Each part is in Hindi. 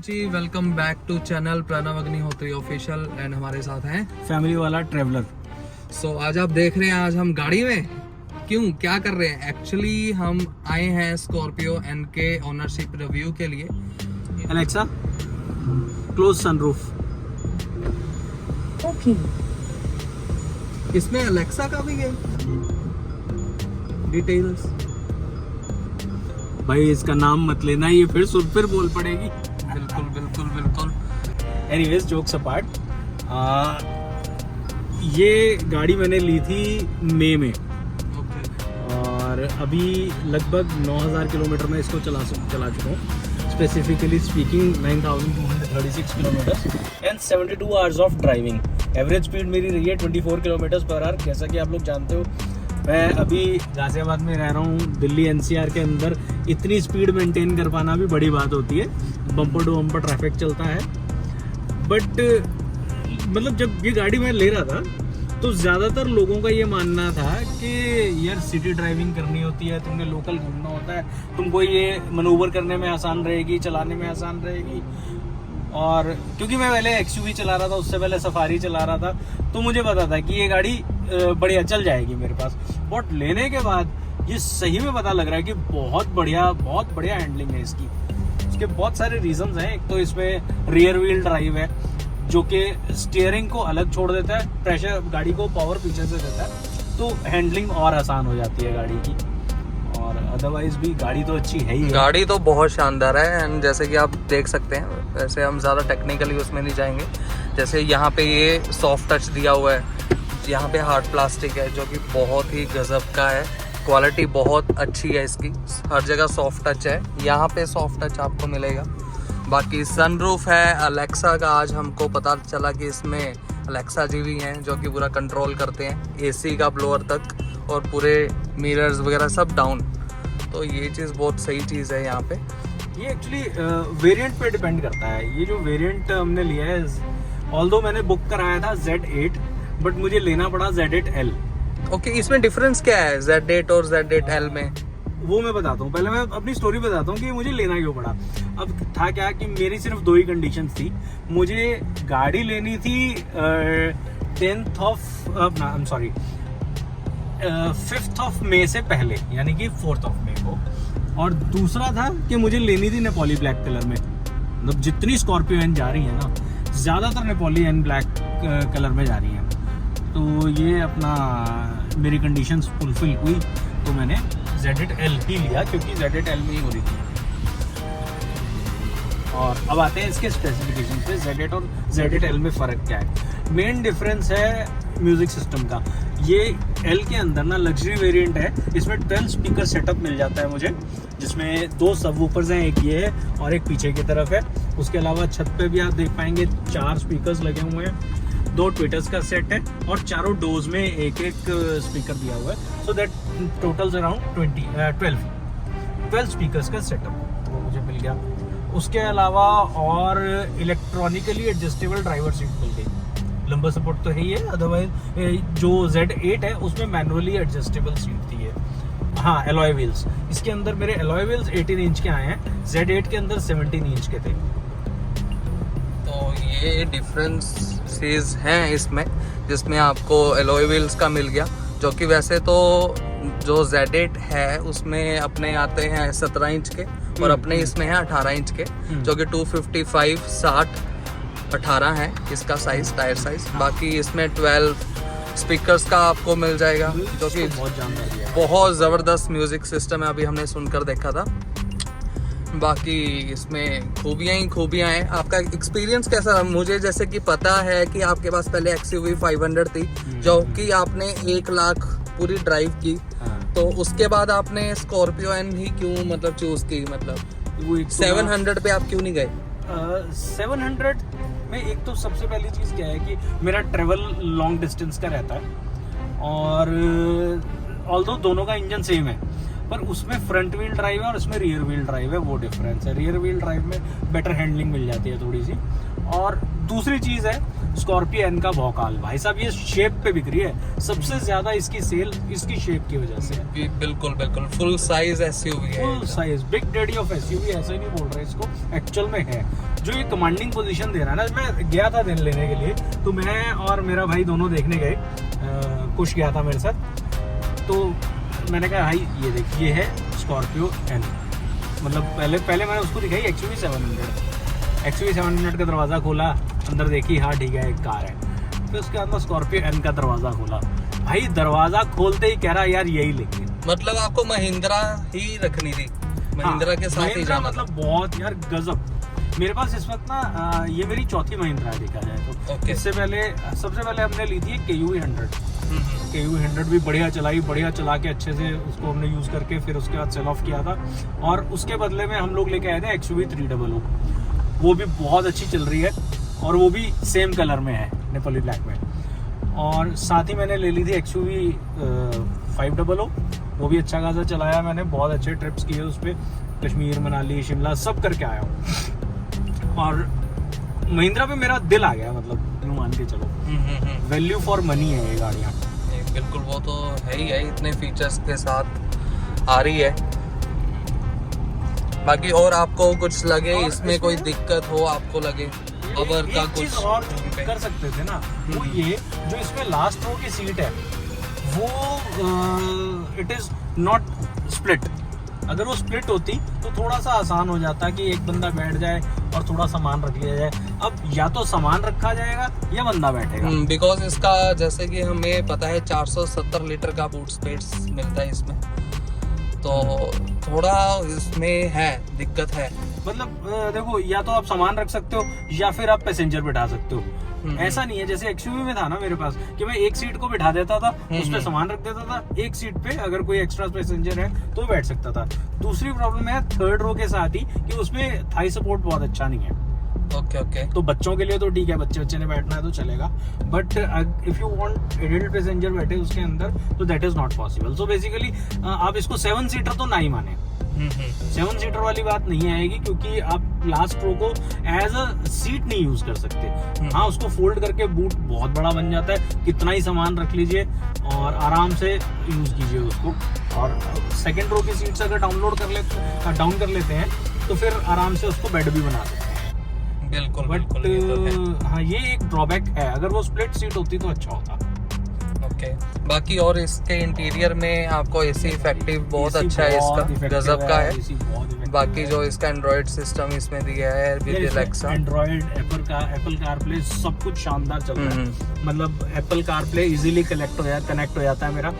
Ji, welcome back to channel Pranav Agnihotri official and हमारे साथ हैं फैमिली वाला ट्रेवलर। सो आज आप देख रहे हैं आज हम गाड़ी में क्यों क्या कर रहे हैं। एक्चुअली हम आए हैं स्कॉर्पियो एन के ओनरशिप रिव्यू के लिए। Alexa close sunroof. ओके इसमें अलेक्सा का भी है डिटेल्स। भाई इसका नाम मत लेना, ये फिर बोल पड़ेगी। बिल्कुल बिल्कुल बिल्कुल। एनीवेज जोक्स अपार्ट, ये गाड़ी मैंने ली थी मई में और अभी लगभग 9000 किलोमीटर में इसको चला चुका हूँ। Specifically speaking 9236 kilometre and 72 hours of driving. Average speed मेरी रही है 24 किलोमीटर पर आवर। जैसा कि आप लोग जानते हो, मैं अभी गाजियाबाद में रह रहा हूँ। दिल्ली एनसीआर के अंदर इतनी स्पीड मेंटेन कर पाना भी बड़ी बात होती है। बम्पर टू बम्पर ट्रैफिक चलता है। बट मतलब जब ये गाड़ी मैं ले रहा था तो ज़्यादातर लोगों का ये मानना था कि यार सिटी ड्राइविंग करनी होती है, तुमने लोकल घूमना होता है, तुमको ये मनूवर करने में आसान रहेगी, चलाने में आसान रहेगी। और क्योंकि मैं पहले एक्सयूवी चला रहा था, उससे पहले सफारी चला रहा था, तो मुझे पता था कि ये गाड़ी बढ़िया चल जाएगी मेरे पास। बट लेने के बाद ये सही में पता लग रहा है कि बहुत बढ़िया हैंडलिंग है इसकी। इसके बहुत सारे रीजंस हैं। एक तो इसमें रियर व्हील ड्राइव है जो कि स्टीयरिंग को अलग छोड़ देता है, प्रेशर गाड़ी को पावर पीछे से देता है, तो हैंडलिंग और आसान हो जाती है गाड़ी की। और अदरवाइज भी गाड़ी तो अच्छी है ही है। गाड़ी तो बहुत शानदार है एंड जैसे कि आप देख सकते हैं, वैसे हम ज़्यादा टेक्निकली उसमें नहीं जाएंगे। जैसे यहाँ पे ये सॉफ्ट टच दिया हुआ है, यहाँ पे हार्ड प्लास्टिक है जो कि बहुत ही गजब का है। क्वालिटी बहुत अच्छी है इसकी, हर जगह सॉफ्ट टच है, यहाँ पे सॉफ्ट टच आपको मिलेगा। बाकी सनरूफ है अलेक्सा का। आज हमको पता चला कि इसमें अलेक्सा जी भी हैं जो कि पूरा कंट्रोल करते हैं, एसी का ब्लोअर तक और पूरे मिरर्स वगैरह सब डाउन। तो ये चीज़ बहुत सही चीज़ है यहाँ पे। ये एक्चुअली वेरिएंट पे डिपेंड करता है। ये जो वेरिएंट हमने लिया है, ऑल्दो मैंने बुक कराया था Z8, बट मुझे लेना पड़ा Z8L। ओके, इसमें डिफरेंस क्या है Z8 और Z8L में? वो मैं बताता हूँ। पहले मैं अपनी स्टोरी बताता हूँ कि मुझे लेना क्यों पड़ा। अब था क्या कि मेरी सिर्फ दो ही कंडीशंस थी। मुझे गाड़ी लेनी थी 5th ऑफ मई से पहले, यानी कि 4th ऑफ मई को। और दूसरा था कि मुझे लेनी थी नेपोली ब्लैक कलर में। मतलब जितनी स्कॉर्पियो एन जा रही है ना, ज़्यादातर नेपोली एन ब्लैक कलर में जा रही है। तो ये अपना मेरी कंडीशंस फुलफिल हुई, तो मैंने Z8L ही लिया क्योंकि Z8L में ही हो रही थी। और अब आते हैं इसके स्पेसिफिकेशन पे। Z8 और Z8L में फ़र्क क्या है? मेन डिफरेंस है म्यूज़िक सिस्टम का। ये L के अंदर ना लग्जरी वेरिएंट है, इसमें 12 स्पीकर सेटअप मिल जाता है मुझे, जिसमें 2 सबवूफर्स हैं, एक ये है और एक पीछे की तरफ है। उसके अलावा छत पे भी आप देख पाएंगे 4 स्पीकर्स लगे हुए हैं, 2 ट्विटर्स का सेट है और चारों डोर्स में एक स्पीकर दिया हुआ है। So that totals around 12 speakers का सेटअप वो मुझे मिल गया। उसके अलावा और इलेक्ट्रॉनिकली एडजस्टेबल ड्राइवर सीट मिल गई। लंबा सपोर्ट तो है ही है, अदरवाइज जो Z8 है उसमें मैनुअली एडजस्टेबल सीट थी है। हाँ, एलॉय व्हील्स इसके अंदर मेरे एलॉय व्हील्स 18 इंच के आए हैं, Z8 के अंदर 17 इंच के थे। तो ये डिफरेंसेस हैं इसमें, जिसमें आपको एलॉय व्हील्स का मिल गया, जो कि वैसे तो जो Z8 है उसमें अपने आते हैं 17 इंच के और अपने इसमें है 18 इंच के, जो कि 255 60 18 है इसका साइज, टायर साइज। बाकी इसमें 12 स्पीकर्स का आपको मिल जाएगा, जो कि बहुत ज़बरदस्त म्यूज़िक सिस्टम है, अभी हमने सुनकर देखा था। बाकी इसमें खूबियाँ ही खूबियाँ हैं। आपका एक्सपीरियंस कैसा रहा? मुझे जैसे कि पता है कि आपके पास पहले XUV 500 थी जो कि आपने 1 लाख पूरी ड्राइव की, तो उसके बाद आपने स्कॉर्पियो एन ही क्यों मतलब चूज़ की? मतलब वो 700 पे आप क्यों नहीं गए? 700 में एक तो सबसे पहली चीज़ क्या है कि मेरा ट्रेवल लॉन्ग डिस्टेंस का रहता है और ऑल्दो दोनों का इंजन सेम है, पर उसमें फ्रंट व्हील ड्राइव है और इसमें रियर व्हील ड्राइव है, वो डिफरेंस है। रियर व्हील ड्राइव में बेटर हैंडलिंग मिल जाती है थोड़ी सी। और दूसरी चीज़ है स्कॉर्पियो एन का भौकाल, भाई साहब ये शेप पे बिक रही है, सबसे ज्यादा इसकी सेल इसकी शेप की वजह से है। बिल्कुल बिल्कुल फुल साइज एसयूवी है, full size big daddy of SUV, ऐसा ही नहीं बोल रहे इसको, एक्चुअल में है। जो ये कमांडिंग पोजीशन दे रहा है ना, मैं गया था दिन लेने के लिए, तो मैं और मेरा भाई दोनों देखने गए, कुछ गया था मेरे साथ, तो मैंने कहा भाई ये देखिए है स्कॉर्पियो एन, मतलब पहले मैंने उसको दिखाई एक्सयूवी 700 का दरवाज़ा खोला, अंदर देखी, हाँ ठीक है एक कार है, फिर उसके अंदर स्कॉर्पियो एन का दरवाज़ा खोला, भाई दरवाज़ा खोलते ही कह रहा यार यही लेंगे। मतलब आपको महिंद्रा ही रखनी थी, महिंद्रा के साथ ही जाना, मतलब बहुत यार गजब। मेरे पास इस वक्त ना ये मेरी चौथी महिंद्रा है देखा जाए तो। इससे पहले सबसे पहले हमने ली थी KUV 100। KUV 100 भी बढ़िया चला के अच्छे से उसको हमने यूज़ करके फिर उसके बाद सेल ऑफ किया था, और उसके बदले में हम लोग लेके आए थे XUV 300, वो भी बहुत अच्छी चल रही है और वो भी सेम कलर में है, नेपोली ब्लैक में। और साथ ही मैंने ले ली थी XUV 500, वो भी अच्छा खासा चलाया मैंने, बहुत अच्छे ट्रिप्स किए उस पर, कश्मीर मनाली शिमला सब करके आया हूँ। और महिंद्रा पे मेरा दिल आ गया, मतलब यूँ मान के चलो, वैल्यू फॉर मनी है ये गाड़ियाँ। बिल्कुल वो तो है ही है, इतने फीचर्स के साथ आ रही है। बाकी और आपको कुछ लगे और इसमें कोई दिक्कत हो, आपको लगे अबर का कुछ और कर सकते थे ना, वो ये जो इसमें लास्ट रो की सीट है वो इट इज नॉट स्प्लिट। अगर वो स्प्लिट होती तो थोड़ा सा आसान हो जाता कि एक बंदा बैठ जाए और थोड़ा सामान रख लिया जाए। अब या तो सामान रखा जाएगा या बंदा बैठेगा। बिकॉज इसका जैसे कि हमें पता है 470 लीटर का बूट स्पेस मिलता है इसमें, तो थोड़ा इसमें है दिक्कत है। मतलब देखो, या तो आप सामान रख सकते हो या फिर आप पैसेंजर बिठा सकते हो। ऐसा नहीं है जैसे एक्सयूवी में था ना मेरे पास कि मैं एक सीट को बिठा देता था, उस पे सामान रख देता था, एक सीट पे अगर कोई एक्स्ट्रा पैसेंजर है तो बैठ सकता था। दूसरी प्रॉब्लम है थर्ड रो के साथ ही कि उसमें थाई सपोर्ट बहुत अच्छा नहीं है। ओके तो बच्चों के लिए तो ठीक है, बच्चे ने बैठना है तो चलेगा, but if you want adult passenger बैठे उसके अंदर तो that is not possible. So basically आप इसको 7 सीटर तो ना ही माने, 7 सीटर वाली बात नहीं आएगी, क्योंकि आप लास्ट रो को एज अ सीट नहीं यूज कर सकते। हाँ, उसको फोल्ड करके बूट बहुत बड़ा बन जाता है, कितना ही सामान रख लीजिए और आराम से यूज कीजिए उसको। और सेकेंड रो की सीट्स अगर डाउन कर लेते हैं तो फिर आराम से उसको बेड भी बना सकते हैं। बिल्कुल बट हाँ, ये एक ड्रॉबैक है, अगर वो स्प्लिट सीट होती तो अच्छा होता। ओके बाकी और इसके इंटीरियर में आपको एसी इफेक्टिव बहुत अच्छा है, इसका गजब का है। बाकी जो इसका एंड्रॉइड सिस्टम इसमें दिया है with Alexa, Android, Apple CarPlay सब कुछ शानदार चल रहा है। मतलब एप्पल कारप्ले इजीली कनेक्ट हो जाता है मेरा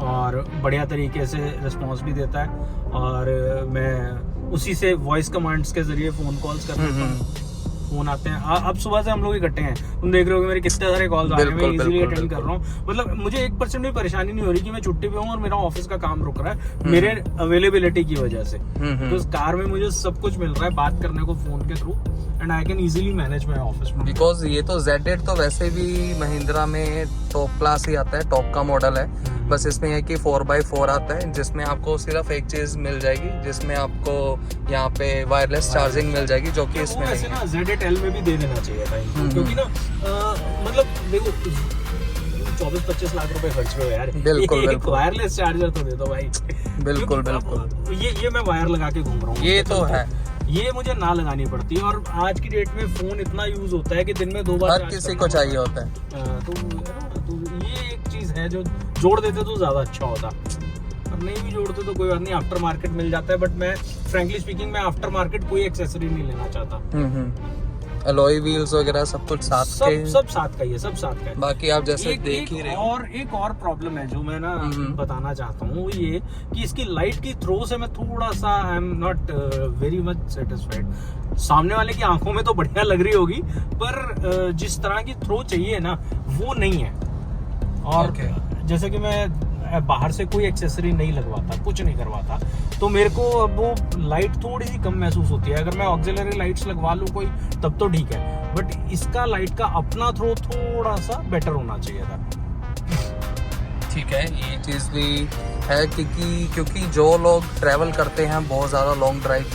और बढ़िया तरीके से रिस्पॉन्स भी देता है, और मैं उसी से वॉइस कमांड्स के जरिए फोन कॉल्स कर लेता हूँ। फोन आते हैं, अब सुबह से हम लोग इकट्ठे हैं, तुम देख रहे हो मेरे कितने सारे कॉल्स आ रहे हैं, मैं इजीली अटेंड कर रहा हूँ। मतलब मुझे 1% भी परेशानी नहीं हो रही कि मैं छुट्टी पे हूँ और मेरा ऑफिस का काम रुक रहा है मेरे अवेलेबिलिटी की वजह से। तो इस कार में मुझे सब कुछ मिल रहा है बात करने को फोन के through, and I can easily manage my office. Because ये तो Z8 तो वैसे भी महिंद्रा में टॉप क्लास ही आता है, टॉप का मॉडल है। बस इसमें है कि 4x4 आता है, जिसमें आपको सिर्फ एक चीज मिल जाएगी, जिसमें आपको यहाँ पे वायरलेस चार्जिंग मिल जाएगी, जो कि इसमें नहीं है। Z8L में भी दे देना चाहिए था, क्योंकि ना मतलब देखो 24-25 लाख रुपए खर्च हुए यार, बिल्कुल वायरलेस चार्जर तो दे दो भाई। बिल्कुल ये मैं वायर लगा के घूम रहा हूँ, ये तो है, ये मुझे ना लगानी पड़ती है। और आज की डेट में फोन इतना यूज होता है कि दिन में 2 बार हर किसी को चाहिए होता है। तो ये एक चीज है जो जोड़ देते तो ज्यादा अच्छा होता, और नहीं भी जोड़ते तो कोई बात नहीं, आफ्टर मार्केट मिल जाता है। बट मैं फ्रैंकली स्पीकिंग मैं आफ्टर मार्केट कोई एक्सेसरी नहीं लेना चाहता। अलॉय व्हील्स वगैरह सब कुछ साथ सब साथ का ही है, सब साथ का है। बाकी आप जैसे देख ही रहे हो। और एक और प्रॉब्लम है जो मैं ना बताना चाहता हूँ, वो ये कि इसकी लाइट की थ्रो से मैं थोड़ा सा I am not very much satisfied. सामने वाले की आंखों में तो बढ़िया लग रही होगी, पर जिस तरह की थ्रो चाहिए ना वो नहीं है। और जैसे कि मैं बाहर से कोई एक्सेसरी नहीं लगवाता, कुछ नहीं करवाता, तो मेरे को अब वो लाइट थोड़ी सी कम महसूस होती है। अगर मैं ऑक्सिलरी लाइट्स लगवा लूँ कोई तब तो ठीक है, बट इसका लाइट का अपना थ्रो थोड़ा सा बेटर होना चाहिए था। ठीक है, ये चीज़ भी है क्योंकि जो लोग ट्रैवल करते हैं बहुत ज़्यादा लॉन्ग ड्राइव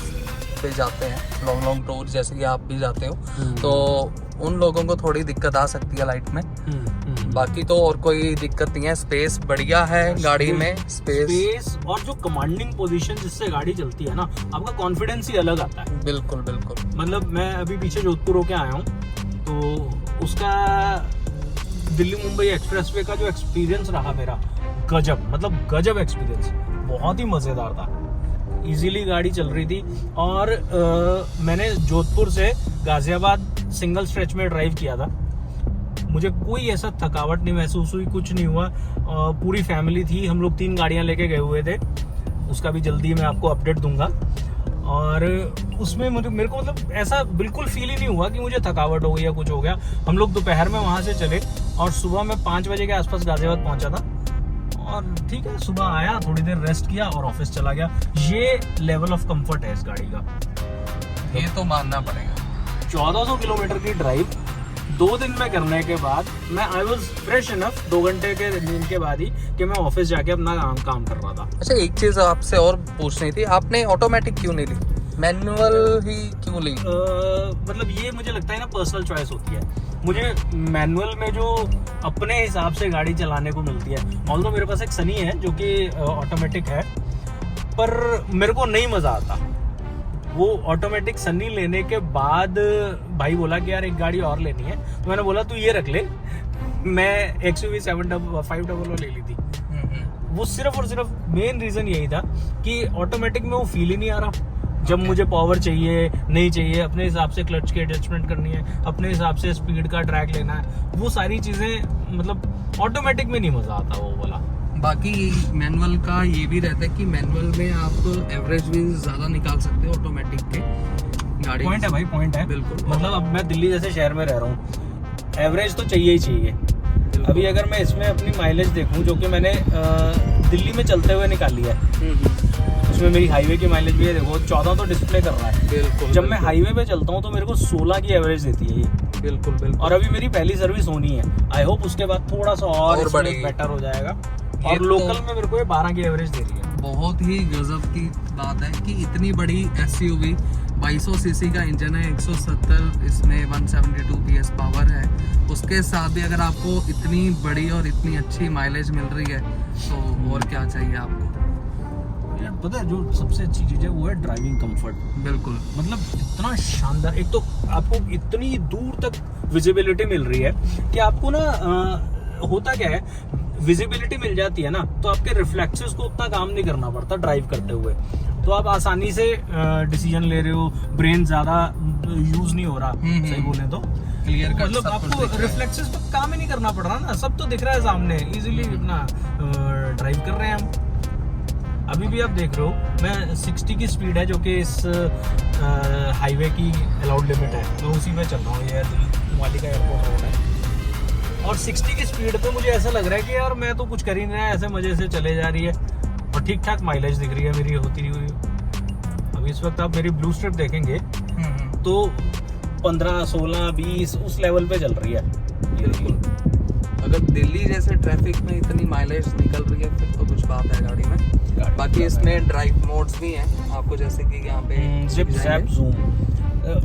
पे जाते हैं, लॉन्ग टूर जैसे कि आप भी जाते हो, तो उन लोगों को थोड़ी दिक्कत आ सकती है लाइट में। बाकी तो और कोई दिक्कत नहीं है, स्पेस बढ़िया है गाड़ी में, स्पेस और जो कमांडिंग पोजीशन जिससे गाड़ी चलती है ना, आपका कॉन्फिडेंस ही अलग आता है। बिल्कुल बिल्कुल। मतलब मैं अभी पीछे जोधपुर होके आया हूँ, तो उसका दिल्ली मुंबई एक्सप्रेसवे का जो एक्सपीरियंस रहा मेरा, गजब एक्सपीरियंस, बहुत ही मज़ेदार था। इजीली गाड़ी चल रही थी। और मैंने जोधपुर से गाजियाबाद सिंगल स्ट्रेच में ड्राइव किया था। मुझे कोई ऐसा थकावट नहीं महसूस हुई, कुछ नहीं हुआ। पूरी फैमिली थी, हम लोग 3 गाड़ियां लेके गए हुए थे, उसका भी जल्दी मैं आपको अपडेट दूंगा। और उसमें मेरे को मतलब ऐसा बिल्कुल फील ही नहीं हुआ कि मुझे थकावट हो गई या कुछ हो गया। हम लोग दोपहर में वहाँ से चले और सुबह में 5 बजे के आसपास गाजियाबाद पहुँचा था। और ठीक है, सुबह आया, थोड़ी देर रेस्ट किया और ऑफिस चला गया। ये लेवल ऑफ कंफर्ट है इस गाड़ी का, ये तो मानना पड़ेगा। 1400 किलोमीटर की ड्राइव 2 दिन में करने के बाद मैं आई वॉज फ्रेश इनफ 2 घंटे के नींद के बाद ही कि मैं ऑफिस जाके अपना काम कर रहा था। अच्छा, एक चीज़ आपसे और पूछनी थी, आपने ऑटोमेटिक क्यों नहीं ली, मैनुअल ही क्यों ली? मतलब ये मुझे लगता है ना, पर्सनल चॉइस होती है। मुझे मैनुअल में जो अपने हिसाब से गाड़ी चलाने को मिलती है, ऑल्दो मेरे पास एक सनी है जो कि ऑटोमेटिक है, पर मेरे को नहीं मज़ा आता। वो ऑटोमेटिक सनी लेने के बाद भाई बोला कि यार एक गाड़ी और लेनी है, तो मैंने बोला तू ये रख ले। मैं XUV 500 ले ली थी। वो सिर्फ और सिर्फ मेन रीज़न यही था कि ऑटोमेटिक में वो फील ही नहीं आ रहा। जब मुझे पावर चाहिए, नहीं चाहिए, अपने हिसाब से क्लच की एडजस्टमेंट करनी है, अपने हिसाब से स्पीड का ट्रैक लेना है, वो सारी चीज़ें मतलब ऑटोमेटिक में नहीं मज़ा आता वो वाला। बाकी मैनुअल का ये भी रहता है कि मैनुअल में आप एवरेज भी ज़्यादा निकाल सकते हो ऑटोमेटिक के गाड़ी। पॉइंट है भाई, पॉइंट है बिल्कुल। मतलब अब मैं दिल्ली जैसे शहर में रह रहा हूँ, एवरेज तो चाहिए ही चाहिए। अभी अगर मैं इसमें अपनी माइलेज देखूँ, जो कि मैंने दिल्ली में चलते हुए निकाली है, उसमें मेरी हाईवे की माइलेज भी है, देखो 14 तो डिस्प्ले कर रहा है। बिल्कुल। जब मैं हाईवे पे चलता हूँ तो मेरे को 16 की एवरेज देती है ये। बिल्कुल बिल्कुल। और अभी मेरी पहली सर्विस होनी है, आई होप उसके बाद थोड़ा सा और बेटर हो जाएगा। और लोकल में मेरे को ये 12 की एवरेज दे रही है। बहुत ही गजब की बात है कि इतनी बड़ी SUV 2200 सीसी का इंजन है, 170, इसमें 172 PS पावर है, उसके साथ भी अगर आपको इतनी बड़ी और इतनी अच्छी माइलेज मिल रही है तो और क्या चाहिए आपको। पता है जो सबसे अच्छी चीज़ है वो है ड्राइविंग कंफर्ट। बिल्कुल, मतलब इतना शानदार, एक तो आपको इतनी दूर तक विजिबिलिटी मिल रही है कि आपको ना होता क्या है, विजिबिलिटी मिल जाती है ना, तो आपके रिफ्लेक्सेस को उतना काम नहीं करना पड़ता ड्राइव करते हुए, तो आप आसानी से डिसीजन ले रहे हो, ब्रेन ज़्यादा यूज नहीं हो रहा, सही बोले तो क्लियर कट, मतलब आपको रिफ्लेक्सेस पर काम ही नहीं करना पड़ रहा ना, सब तो दिख रहा है सामने, इजीली अपना ड्राइव कर रहे हैं हम। अभी भी आप देख रहे हो, मैं 60 की स्पीड है जो कि इस हाईवे की अलाउड लिमिट है, मैं उसी में चल रहा हूँ। ये दिल्ली का एयरपोर्ट रोड है और 60 की स्पीड पे मुझे ऐसा लग रहा है कि यार मैं तो कुछ कर ही नहीं रहा, ऐसे मजे से चले जा रही है और ठीक ठाक माइलेज दिख रही है मेरी होती हुई। अभी इस वक्त आप मेरी ब्लू स्ट्रिप देखेंगे तो 15, 16, 20 उस लेवल पे चल रही है। बिल्कुल, अगर दिल्ली जैसे ट्रैफिक में इतनी माइलेज निकल रही है फिर तो कुछ बात है गाड़ी में। बाकी इसमें ड्राइव मोड्स भी हैं आपको, जैसे कि यहाँ पे जिप जैप जूम,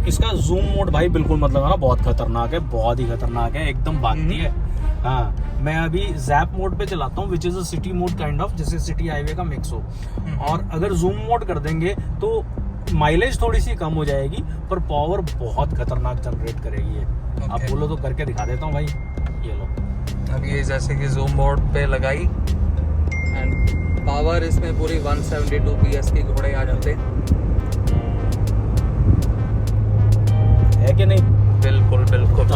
इसका जूम मोड भाई बिल्कुल मतलब है ना बहुत खतरनाक है, बहुत ही खतरनाक है, एकदम भागती है। हाँ, मैं अभी जैप मोड पे चलाता हूँ, which is a city mode kind of, जैसे सिटी हाईवे का मिक्स हो। और अगर जूम मोड कर देंगे तो माइलेज थोड़ी सी कम हो जाएगी पर पावर बहुत खतरनाक जनरेट करेगी ये। आप बोलो तो करके दिखा देता हूँ भाई, ये लो। अभी ये जैसे कि जूम मोड पे लगाई एंड पावर इसमें पूरी 172 PS की घोड़े आ जाते है कि नहीं? बिल्कुल बिल्कुल।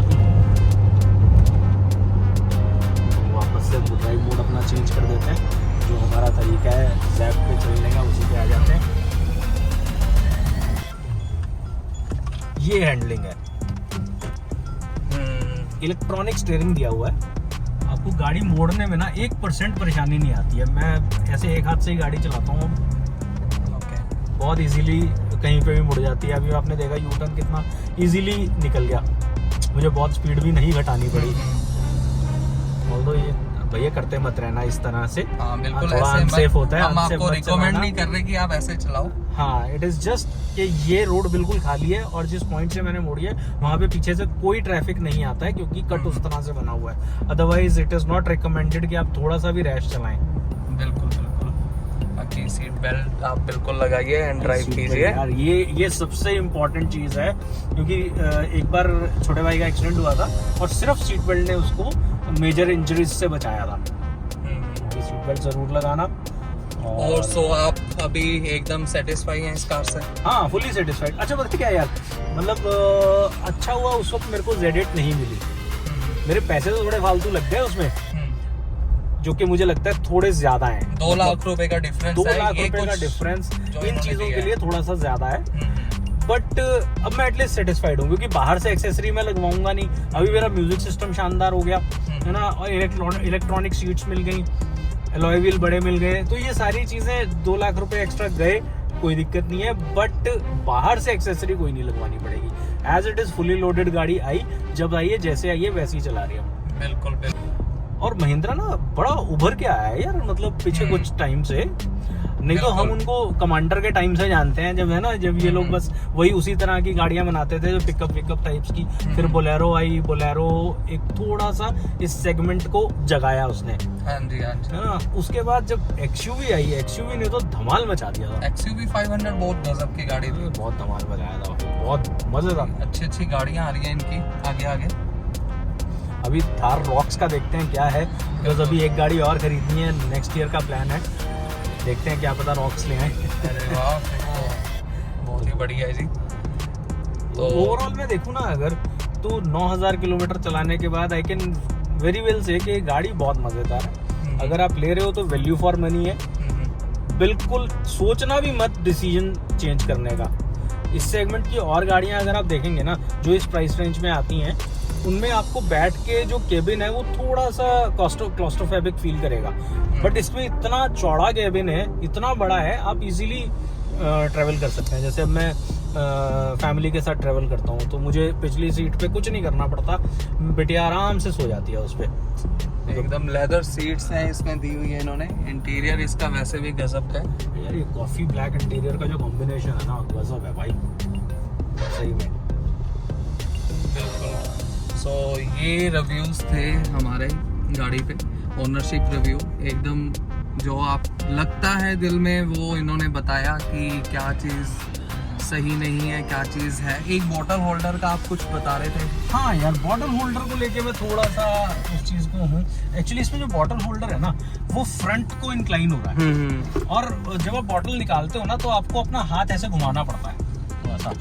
वापस से ड्राइव मोड अपना चेंज कर देते हैं, जो हमारा तरीका है जैप पे चलने का, उसी पे आ जाते हैं। ये हैंडलिंग है, इलेक्ट्रॉनिक स्टीयरिंग दिया हुआ है, आपको गाड़ी मोड़ने में ना 1% परेशानी नहीं आती है। मैं ऐसे एक हाथ से ही गाड़ी चलाता हूँ, बहुत इजीली कहीं पे भी मुड़ जाती है। अभी आपने देखा यू टर्न कितना इजीली निकल गया, मुझे बहुत स्पीड भी नहीं घटानी पड़ी। ऑल्दो ये भैया करते मत रहना इस तरह से। हाँ बिल्कुल, थोड़ा ऐसे अनसेफ होता है, हम unsafe आपको मत रिकमेंड चलाना। नहीं कर रहे कि आप ऐसे चलाओ। हाँ, इट इज जस्ट कि ये रोड बिल्कुल खाली है और जिस पॉइंट से मैंने मोड़ी है वहाँ पे पीछे से कोई ट्रैफिक नहीं आता है, क्योंकि कट उस तरह से बना हुआ है। Otherwise it is not recommended कि आप थोड़ा सा भी रैश चलाएं। बिल्कुल बिल्कुल। बाकी सीट बेल्ट आप बिल्कुल लगाइए एंड ड्राइव कीजिए। यार ये सबसे इम्पोर्टेंट चीज है, क्योंकि एक बार छोटे भाई का एक्सीडेंट हुआ था और सिर्फ सीट बेल्ट ने उसको मेजर इंजरीज से बचाया था। सीट बेल्ट जरूर लगाना। और सो आप अभी एकदम सेटिस्फाई हैं इस कार से? हाँ, फुली सेटिस्फाइड। अच्छा पता क्या है यार, मतलब अच्छा हुआ उस वक्त मेरे को Z8 नहीं मिली। मेरे पैसे तो थोड़े फालतू लग गए उसमें, जो कि मुझे लगता है थोड़े ज्यादा हैं। 2 लाख रुपए का डिफरेंस 2 है। लाख ये रुपए का कुछ डिफरेंस जो इन इन्होंने चीजों दिया के है। लिए थोड़ा सा ज्यादा है। बट अब मैं एटलीस्ट सेटिस्फाइड हूँ, क्योंकि बाहर से एक्सेसरी मैं लगवाऊंगा नहीं। अभी मेरा म्यूजिक सिस्टम शानदार हो गया है ना, और इलेक्ट्रॉनिक सीट्स मिल गई, अलॉय व्हील बड़े मिल गए, तो ये सारी चीजें 2 लाख रुपए एक्स्ट्रा गए, कोई दिक्कत नहीं है। बट बाहर से एक्सेसरी कोई नहीं लगवानी पड़ेगी। As it is fully loaded गाड़ी आई, जब आई है जैसे आई है वैसे ही चला रही हूँ। बिल्कुल बिल्कुल। और महिंद्रा ना बड़ा उभर के आया है यार, मतलब पीछे कुछ टाइम से। नहीं तो हम उनको कमांडर के टाइम से जानते हैं, जब है ना, जब ये लोग बस वही उसी तरह की गाड़ियां बनाते थे, जो पिकअप टाइप्स की। फिर बोलेरो आई, बोलेरो एक थोड़ा सा इस सेगमेंट को जगाया उसने, हाँ जी हाँ जी। है ना। उसके बाद जब एक्सयूवी आई, एक्सयूवी ने तो धमाल मचा दिया था। XUV 500 बहुत गजब की गाड़ी थी, बहुत धमाल मचाया था, बहुत मजेदार। अच्छी गाड़ियां आ रही हैं इनकी आगे आगे। अभी थार रॉक्स का देखते हैं क्या है, बिकॉज अभी एक गाड़ी और खरीदनी है, नेक्स्ट ईयर का प्लान है। देखते हैं, क्या पता रॉक्स ले आए। अरे वाह, फिर तो बहुत ही बढ़िया है जी। तो ओवरऑल मैं देखूँ ना, अगर तो 9000 किलोमीटर चलाने के बाद आई कैन वेरी वेल से कि गाड़ी बहुत मजेदार है। अगर आप ले रहे हो तो वैल्यू फॉर मनी है। बिल्कुल सोचना भी मत डिसीजन चेंज करने का। इस सेगमेंट की और गाड़ियां अगर आप देखेंगे ना, जो इस प्राइस रेंज में आती हैं, उनमें आपको बैठ के जो केबिन है वो थोड़ा सा क्लॉस्ट्रोफोबिक फील करेगा। बट इसमें इतना चौड़ा केबिन है, इतना बड़ा है, आप इजीली ट्रैवल कर सकते हैं। जैसे अब मैं फैमिली के साथ ट्रैवल करता हूँ तो मुझे पिछली सीट पे कुछ नहीं करना पड़ता, बिटिया आराम से सो जाती है उस पर। एकदम लेदर सीट्स हैं इसमें दी हुई है इन्होंने। इंटीरियर इसका वैसे भी गजब का है यार। ये कॉफी ब्लैक इंटीरियर का जो कॉम्बिनेशन है ना, गजब है भाई, सही में। बिल्कुल। सो ये रिव्यूज थे हमारे गाड़ी पे, ओनरशिप रिव्यू। एकदम जो आप लगता है दिल में वो इन्होंने बताया कि क्या चीज़ सही नहीं है, क्या चीज़ है। एक बॉटल होल्डर का आप कुछ बता रहे थे। हाँ यार, बॉटल होल्डर को लेके मैं थोड़ा सा उस चीज़ को हूँ। एक्चुअली इसमें जो बॉटल होल्डर है ना, वो फ्रंट को इंक्लाइन हो रहा है। और जब आप बॉटल निकालते हो ना, तो आपको अपना हाथ ऐसे घुमाना पड़ता है थोड़ा सा।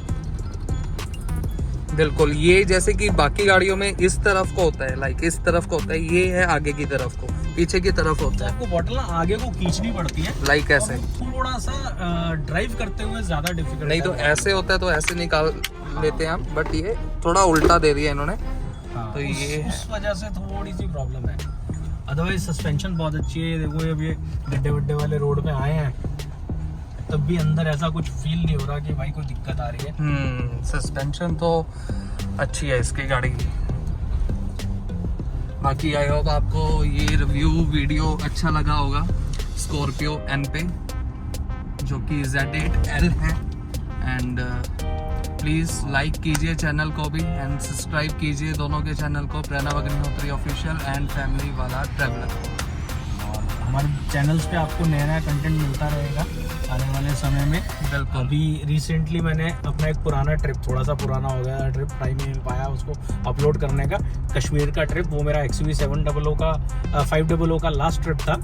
बिल्कुल, ये जैसे कि बाकी गाड़ियों में इस तरफ को होता है, लाइक इस तरफ को होता है, ये है आगे की तरफ को, पीछे की तरफ होता है। आपको बॉटल ना आगे को खींचनी पड़ती है, लाइक ऐसे। थोड़ा सा ड्राइव करते हुए ज्यादा डिफिकल्ट। नहीं तो ऐसे होता है तो ऐसे निकाल लेते हैं हम, बट ये थोड़ा उल्टा दे दिया इन्होंने। हाँ, तो ये उस वजह से थोड़ी सी प्रॉब्लम है। अदरवाइज सस्पेंशन बहुत अच्छी है। देखो अब ये गड्ढे वड्ढे वाले रोड पे आए हैं, तब भी अंदर ऐसा कुछ फील नहीं हो रहा कि भाई कोई दिक्कत आ रही है। सस्पेंशन तो अच्छी है इसकी गाड़ी की। बाकी आई होप आपको ये रिव्यू वीडियो अच्छा लगा होगा स्कॉर्पियो एन पे, जो कि Z8L है। एंड प्लीज़ लाइक कीजिए चैनल को भी एंड सब्सक्राइब कीजिए दोनों के चैनल को, Pranav Agnihotri official and family वाला ट्रैवलर। और हमारे चैनल्स पे आपको नया नया कंटेंट मिलता रहेगा आने वाले समय में। बिल्कुल। अभी रिसेंटली मैंने अपना एक पुराना ट्रिप, थोड़ा सा पुराना हो गया ट्रिप, टाइम नहीं मिल पाया उसको अपलोड करने का, कश्मीर का ट्रिप। वो मेरा XUV 500 का लास्ट ट्रिप था।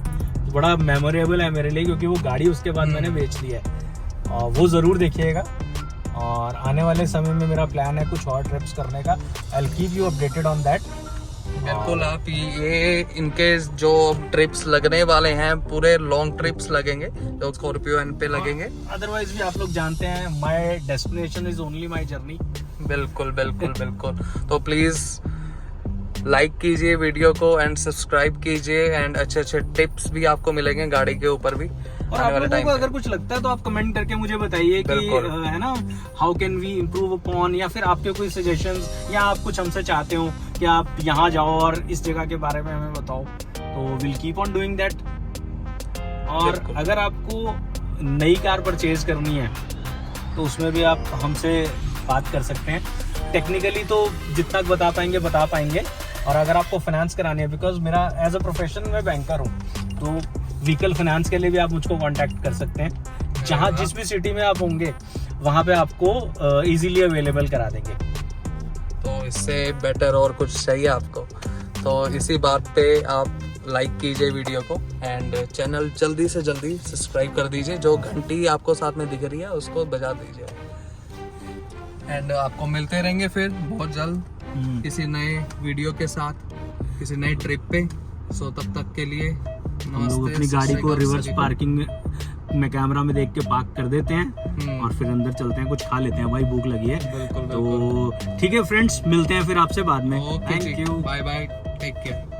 बड़ा मेमोरेबल है मेरे लिए, क्योंकि वो गाड़ी उसके बाद मैंने बेच दी है। और वो ज़रूर देखिएगा। और आने वाले समय में मेरा प्लान है कुछ और ट्रिप्स करने का। I will keep you updated on that. बिल्कुल। आप ये इनके जो ट्रिप्स लगने वाले हैं, पूरे लॉन्ग ट्रिप्स लगेंगे जो स्कॉर्पियो एन पे लगेंगे। अदरवाइज भी आप लोग जानते हैं, my destination is only my journey. बिल्कुल बिल्कुल बिल्कुल। तो प्लीज़ लाइक कीजिए वीडियो को एंड सब्सक्राइब कीजिए एंड अच्छे अच्छे टिप्स भी आपको मिलेंगे गाड़ी के ऊपर भी। और आप लोगों को अगर कुछ लगता है तो आप कमेंट करके मुझे बताइए कि है ना, how can we improve upon, या फिर आपके कोई सजेशंस, या आप कुछ हमसे चाहते हो कि आप यहाँ जाओ और इस जगह के बारे में हमें बताओ, तो will keep on doing that. और बिल्कुल। अगर आपको नई कार परचेज करनी है तो उसमें भी आप हमसे बात कर सकते हैं। टेक्निकली तो जितना बता पाएंगे। और अगर आपको फाइनेंस करानी है, बिकॉज मेरा एज अ प्रोफेशन मैं बैंकर हूँ, तो व्हीकल फाइनेंस के लिए भी आप मुझको कांटेक्ट कर सकते हैं। जहाँ जिस भी सिटी में आप होंगे वहाँ पे आपको इजीली अवेलेबल करा देंगे। तो इससे बेटर और कुछ चाहिए आपको? तो इसी बात पे आप लाइक कीजिए वीडियो को एंड चैनल जल्दी से जल्दी सब्सक्राइब कर दीजिए। जो घंटी आपको साथ में दिख रही है उसको बजा दीजिए। एंड आपको मिलते रहेंगे फिर बहुत जल्द किसी नए वीडियो के साथ, किसी नए ट्रिप पे। सो तब तक के लिए हम लोग अपनी गाड़ी को रिवर्स पार्किंग में कैमरा में देख के पार्क कर देते हैं और फिर अंदर चलते हैं, कुछ खा लेते हैं, भाई भूख लगी है। बिल्कुल तो ठीक है फ्रेंड्स, मिलते हैं फिर आपसे बाद में। Okay, thank you, bye bye, take care.